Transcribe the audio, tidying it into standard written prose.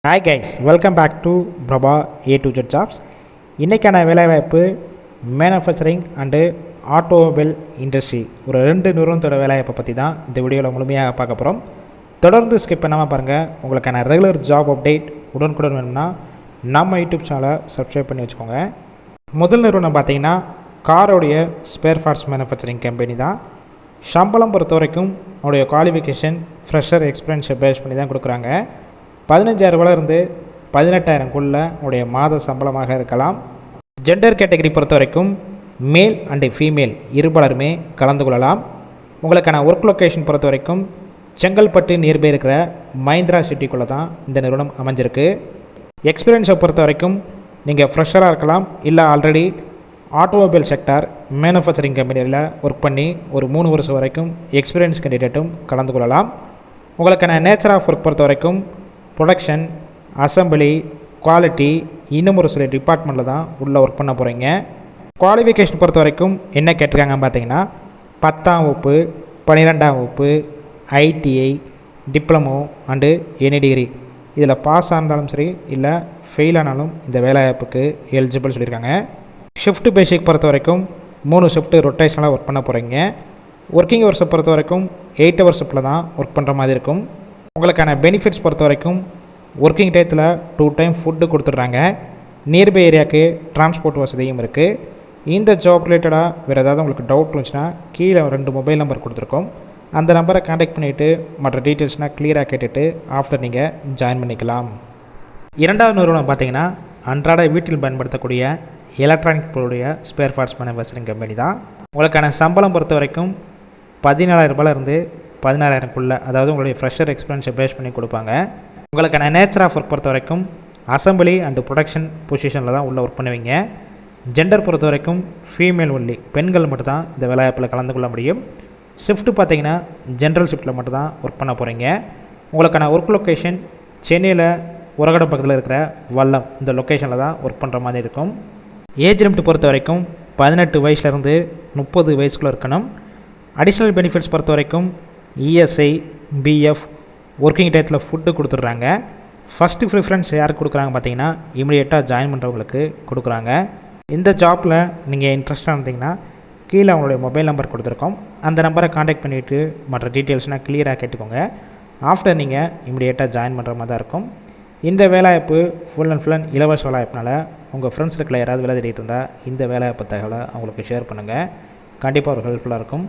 Hi guys, welcome back to Prabha A to Z jobs. இன்றைக்கான வேலைவாய்ப்பு manufacturing and automobile industry ஒரு 2 நிறுவனத்தோட வேலைவாய்ப்பை பற்றி தான் இந்த வீடியோவில் முழுமையாக பார்க்க போகிறோம். தொடர்ந்து ஸ்கிப் பண்ணாமல் பாருங்கள். உங்களுக்கான ரெகுலர் ஜாப் அப்டேட் உடனுக்குடன் வேணும்னா நம்ம யூடியூப் சேனலை சப்ஸ்கிரைப் பண்ணி வச்சுக்கோங்க. முதல் நிறுவனம் பார்த்தீங்கன்னா காரோடைய ஸ்பேர் பார்ட்ஸ் மேனுஃபேக்சரிங் கம்பெனி தான். சம்பளம் பொறுத்த வரைக்கும் அவருடைய குவாலிஃபிகேஷன் ஃப்ரெஷர் எக்ஸ்பீரியன்ஸை பேஸ் பண்ணி தான் கொடுக்குறாங்க. 15,000 இருந்து 18,000க்குள்ள உடைய மாத சம்பளமாக இருக்கலாம். ஜெண்டர் கேட்டகரி பொறுத்த வரைக்கும் மேல் அண்டு ஃபீமேல் இருபாலருமே கலந்து கொள்ளலாம். உங்களுக்கான ஒர்க் லொக்கேஷன் பொறுத்த வரைக்கும் செங்கல்பட்டு நியர்பை இருக்கிற மஹிந்திரா சிட்டிக்குள்ளே தான் இந்த நிறுவனம் அமைஞ்சிருக்கு. எக்ஸ்பீரியன்ஸை பொறுத்த வரைக்கும் நீங்கள் ஃப்ரெஷராக இருக்கலாம், இல்லை ஆல்ரெடி ஆட்டோமொபைல் செக்டார் மேனுஃபேக்சரிங் கம்பெனியில் ஒர்க் பண்ணி ஒரு 3 வருஷம் வரைக்கும் எக்ஸ்பீரியன்ஸ் கேண்டிடேட்டும் கலந்து கொள்ளலாம். உங்களுக்கான நேச்சர் ஆஃப் ஒர்க் பொறுத்த வரைக்கும் ப்ரொடக்ஷன், அசம்பிளி, குவாலிட்டி, இன்னும் ஒரு சில டிபார்ட்மெண்ட்டில் தான் உள்ளே ஒர்க் பண்ண போகிறீங்க. குவாலிஃபிகேஷன் பொறுத்த வரைக்கும் என்ன கேட்டிருக்காங்கன்னு பார்த்தீங்கன்னா 10ஆம் வகுப்பு, 12ஆம் வகுப்பு, ITI, diploma and any degree இதில் பாஸ் ஆனாலும் சரி, இல்லை ஃபெயில் ஆனாலும் இந்த வேலைவாய்ப்புக்கு எலிஜிபிள் சொல்லியிருக்காங்க. ஷிஃப்ட் பேசிக் பொறுத்த வரைக்கும் 3 ஷிஃப்ட்டு ரொட்டேஷனலாக ஒர்க் பண்ண போகிறீங்க. ஒர்க்கிங் ஹவர்ஸை பொறுத்த வரைக்கும் 8 ஹவர்ஸில் தான் ஒர்க் பண்ணுற மாதிரி இருக்கும். உங்களுக்கான பெனிஃபிட்ஸ் பொறுத்த வரைக்கும் ஒர்க்கிங் டயத்தில் 2 டைம் ஃபுட்டு கொடுத்துட்றாங்க. நியர்பை ஏரியாவுக்கு டிரான்ஸ்போர்ட் வசதியும் இருக்குது. இந்த ஜாப் ரிலேட்டடாக வேறு ஏதாவது உங்களுக்கு டவுட் இருந்துச்சுன்னா கீழே 2 மொபைல் நம்பர் கொடுத்துருக்கோம். அந்த நம்பரை கான்டாக்ட் பண்ணிவிட்டு மற்ற டீட்டெயில்ஸ்னால் கிளியராக கேட்டுட்டு ஆஃப்டர் நீங்கள் ஜாயின் பண்ணிக்கலாம். இரண்டாவது நிறுவனம் பார்த்தீங்கன்னா அன்றாட வீட்டில் பயன்படுத்தக்கூடிய எலக்ட்ரானிக் பொருளுடைய ஸ்பேர் பார்ட்ஸ் மேனுஃபேக்சரிங் கம்பெனி தான். உங்களுக்கான சம்பளம் பொறுத்த வரைக்கும் 14,000 இருந்து 16,000க்குள்ளே, அதாவது உங்களுடைய ஃப்ரெஷர் எக்ஸ்பீரியன்ஸை பேஸ் பண்ணி கொடுப்பாங்க. உங்களுக்கான நேச்சர் ஆஃப் ஒர்க் பொறுத்த வரைக்கும் அசம்பிளி அண்டு ப்ரொடக்ஷன் பொசிஷனில் தான் உள்ளே ஒர்க் பண்ணுவீங்க. ஜெண்டர் பொறுத்த வரைக்கும் ஃபீமேல் ஒன்லி, பெண்கள் மட்டும்தான் இந்த வேலைவாய்ப்பில் கலந்து கொள்ள முடியும். ஷிஃப்ட்டு பார்த்தீங்கன்னா ஜென்ரல் ஷிஃப்ட்டில் மட்டும்தான் ஒர்க் பண்ண போகிறீங்க. உங்களுக்கான ஒர்க் லொக்கேஷன் சென்னையில் உரகடம் பக்கத்தில் இருக்கிற வல்லம் இந்த லொக்கேஷனில் தான் ஒர்க் பண்ணுற மாதிரி இருக்கும். ஏஜ் லிமிட் பொறுத்த வரைக்கும் 18 வயசுலேருந்து 30 வயசுக்குள்ளே இருக்கணும். அடிஷ்னல் பெனிஃபிட்ஸ் பொறுத்த வரைக்கும் ESI, BF, ஒர்க்கிங் டயத்தில் ஃபுட்டு கொடுத்துட்றாங்க. ஃபஸ்ட்டு ப்ரிஃபரன்ஸ் யாருக்கு கொடுக்குறாங்க பார்த்தீங்கன்னா இமீடியட்டாக ஜாயின் பண்ணுறவங்களுக்கு கொடுக்குறாங்க. இந்த ஜாப்பில் நீங்கள் இன்ட்ரெஸ்டாக இருந்தீங்கன்னா கீழே அவங்களுடைய மொபைல் நம்பர் கொடுத்துருக்கோம். அந்த நம்பரை கான்டாக்ட் பண்ணிவிட்டு மற்ற டீட்டெயில்ஸ்னால் கிளியராக கேட்டுக்கோங்க. ஆஃப்டர் நீங்கள் இமீடியட்டாக ஜாயின் பண்ணுற மாதிரி தான் இருக்கும். இந்த வேலைவாய்ப்பு ஃபுல் அண்ட் இலவச வேலைவாய்ப்புனால உங்கள் ஃப்ரெண்ட்ஸ் இருக்கிற யாராவது வேலை தேடிட்டு இருந்தால் இந்த வேலைவாய்ப்பு தகவலை அவங்களுக்கு ஷேர் பண்ணுங்கள். கண்டிப்பாக ஒரு ஹெல்ப்ஃபுல்லாக இருக்கும்.